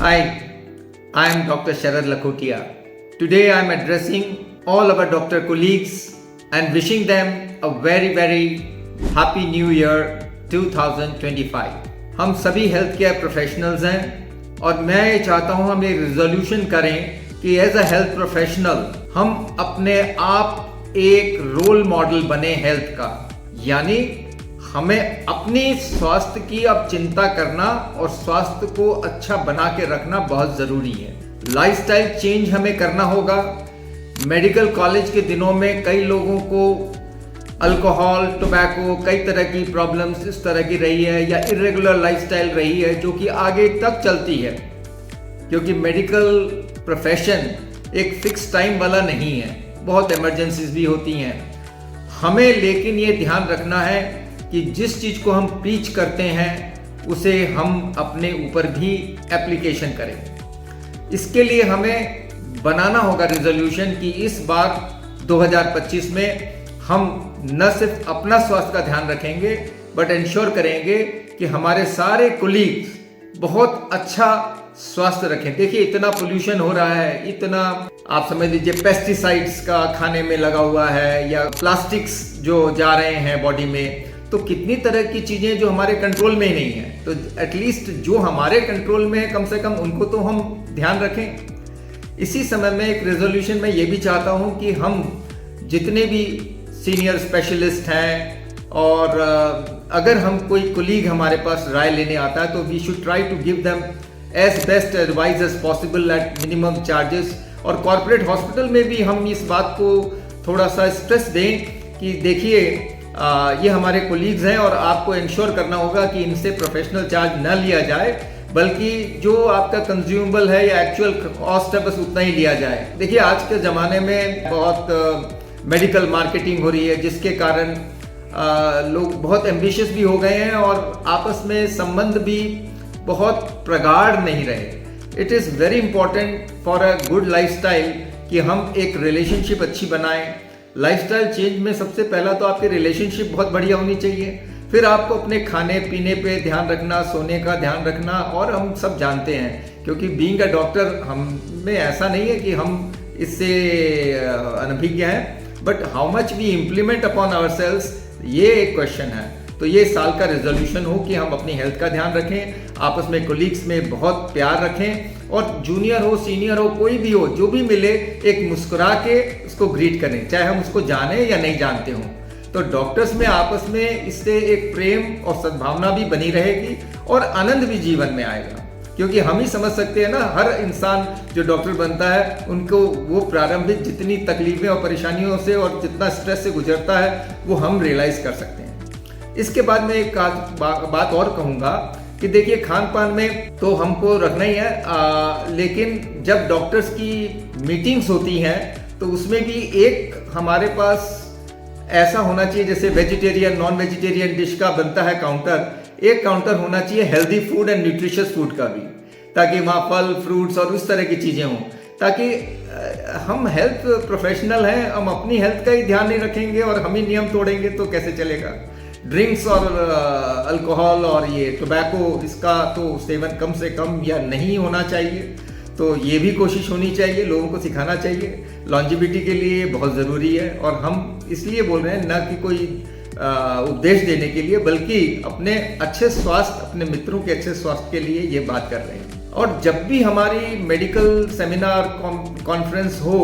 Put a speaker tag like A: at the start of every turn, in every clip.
A: Hi, I am Dr. Sharad Lakhotia. Today I am addressing all our doctor colleagues and wishing them a very happy new year 2025. हम सभी health care professionals हैं और मैं ये चाहता हूँ हम एक रिजोल्यूशन करें कि एज अ हेल्थ प्रोफेशनल हम अपने आप एक रोल मॉडल बने हेल्थ का, यानी हमें अपनी स्वास्थ्य की अब चिंता करना और स्वास्थ्य को अच्छा बना के रखना बहुत ज़रूरी है। लाइफस्टाइल चेंज हमें करना होगा। मेडिकल कॉलेज के दिनों में कई लोगों को अल्कोहल, टोबैको, कई तरह की प्रॉब्लम्स इस तरह की रही है या इरेगुलर लाइफस्टाइल रही है जो कि आगे तक चलती है, क्योंकि मेडिकल प्रोफेशन एक फिक्स टाइम वाला नहीं है, बहुत इमरजेंसीज भी होती हैं। हमें लेकिन ये ध्यान रखना है कि जिस चीज़ को हम प्रीच करते हैं उसे हम अपने ऊपर भी एप्लीकेशन करें। इसके लिए हमें बनाना होगा रिजोल्यूशन कि इस बार 2025 में हम न सिर्फ अपना स्वास्थ्य का ध्यान रखेंगे बट इंश्योर करेंगे कि हमारे सारे कोलीग्स बहुत अच्छा स्वास्थ्य रखें। देखिए इतना पोल्यूशन हो रहा है, इतना आप समझ लीजिए पेस्टिसाइड्स का खाने में लगा हुआ है या प्लास्टिक्स जो जा रहे हैं बॉडी में, तो कितनी तरह की चीज़ें जो हमारे कंट्रोल में ही नहीं है। तो एटलीस्ट जो हमारे कंट्रोल में है कम से कम उनको तो हम ध्यान रखें। इसी समय में एक रेजोल्यूशन में ये भी चाहता हूँ कि हम जितने भी सीनियर स्पेशलिस्ट हैं और अगर हम कोई कोलीग हमारे पास राय लेने आता है तो we should try to give them as best advice as possible at minimum charges. और कॉर्पोरेट हॉस्पिटल में भी हम इस बात को थोड़ा सा स्ट्रेस दें कि देखिए ये हमारे कोलीग्स हैं और आपको इंश्योर करना होगा कि इनसे प्रोफेशनल चार्ज न लिया जाए, बल्कि जो आपका कंज्यूमेबल है या एक्चुअल कॉस्ट है बस उतना ही लिया जाए। देखिए आज के ज़माने में बहुत मेडिकल मार्केटिंग हो रही है जिसके कारण लोग बहुत एम्बिशियस भी हो गए हैं और आपस में संबंध भी बहुत प्रगाढ़ नहीं रहे। It is very important for a good lifestyle कि हम एक रिलेशनशिप अच्छी बनाएं। लाइफस्टाइल चेंज में सबसे पहला तो आपकी रिलेशनशिप बहुत बढ़िया होनी चाहिए, फिर आपको अपने खाने पीने पे ध्यान रखना, सोने का ध्यान रखना। और हम सब जानते हैं क्योंकि बीइंग अ डॉक्टर हम में ऐसा नहीं है कि हम इससे अनभिज्ञ हैं, but how much we implement upon ourselves ये एक क्वेश्चन है। तो ये साल का रेजोल्यूशन हो कि हम अपनी हेल्थ का ध्यान रखें, आपस में कोलीग्स में बहुत प्यार रखें और जूनियर हो सीनियर हो कोई भी हो जो भी मिले एक मुस्कुरा के उसको ग्रीट करें, चाहे हम उसको जाने या नहीं जानते हों। तो डॉक्टर्स में आपस में इससे एक प्रेम और सद्भावना भी बनी रहेगी और आनंद भी जीवन में आएगा, क्योंकि हम ही समझ सकते हैं ना, हर इंसान जो डॉक्टर बनता है उनको वो प्रारंभिक जितनी तकलीफें और परेशानियों से और जितना स्ट्रेस से गुजरता है वो हम रियलाइज कर सकते हैं। इसके बाद मैं एक बात और कहूँगा कि देखिए खान पान में तो हमको रखना ही है, लेकिन जब डॉक्टर्स की मीटिंग्स होती हैं तो उसमें भी एक हमारे पास ऐसा होना चाहिए, जैसे वेजिटेरियन नॉन वेजिटेरियन डिश का बनता है काउंटर, एक काउंटर होना चाहिए healthy food and nutritious food का भी, ताकि वहाँ फल फ्रूट्स और उस तरह की चीज़ें हों। ताकि हम हेल्थ प्रोफेशनल हैं, हम अपनी हेल्थ का ही ध्यान नहीं रखेंगे और हम ही नियम तोड़ेंगे तो कैसे चलेगा। ड्रिंक्स और अल्कोहल और ये टोबैको इसका तो सेवन कम से कम या नहीं होना चाहिए। तो ये भी कोशिश होनी चाहिए, लोगों को सिखाना चाहिए। लॉन्जिविटी के लिए बहुत ज़रूरी है और हम इसलिए बोल रहे हैं न कि कोई उपदेश देने के लिए, बल्कि अपने अच्छे स्वास्थ्य, अपने मित्रों के अच्छे स्वास्थ्य के लिए ये बात कर रहे हैं। और जब भी हमारी मेडिकल सेमिनार कॉन्फ्रेंस हो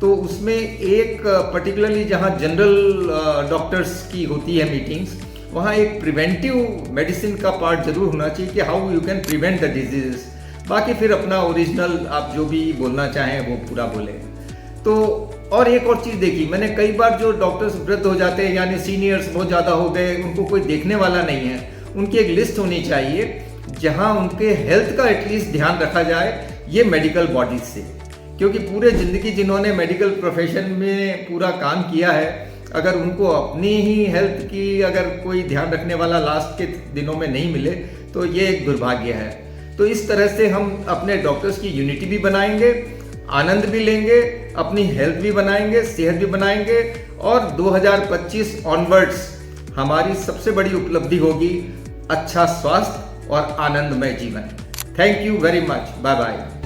A: तो उसमें एक पर्टिकुलरली जहाँ जनरल डॉक्टर्स की होती है मीटिंग्स, वहाँ एक प्रिवेंटिव मेडिसिन का पार्ट जरूर होना चाहिए कि how you can prevent the disease. बाकी फिर अपना ओरिजिनल आप जो भी बोलना चाहें वो पूरा बोलें। तो और एक और चीज़ देखी मैंने कई बार, जो डॉक्टर्स वृद्ध हो जाते हैं यानी सीनियर्स बहुत ज़्यादा हो गए, उनको कोई देखने वाला नहीं है, उनकी एक लिस्ट होनी चाहिए जहाँ उनके हेल्थ का एटलीस्ट ध्यान रखा जाए ये मेडिकल बॉडीज से, क्योंकि पूरे ज़िंदगी जिन्होंने मेडिकल प्रोफेशन में पूरा काम किया है, अगर उनको अपनी ही हेल्थ की अगर कोई ध्यान रखने वाला लास्ट के दिनों में नहीं मिले तो ये एक दुर्भाग्य है। तो इस तरह से हम अपने डॉक्टर्स की यूनिटी भी बनाएंगे, आनंद भी लेंगे, अपनी हेल्थ भी बनाएंगे, सेहत भी बनाएंगे और 2025 ऑनवर्ड्स हमारी सबसे बड़ी उपलब्धि होगी अच्छा स्वास्थ्य और आनंदमय जीवन। Thank you very much. Bye bye.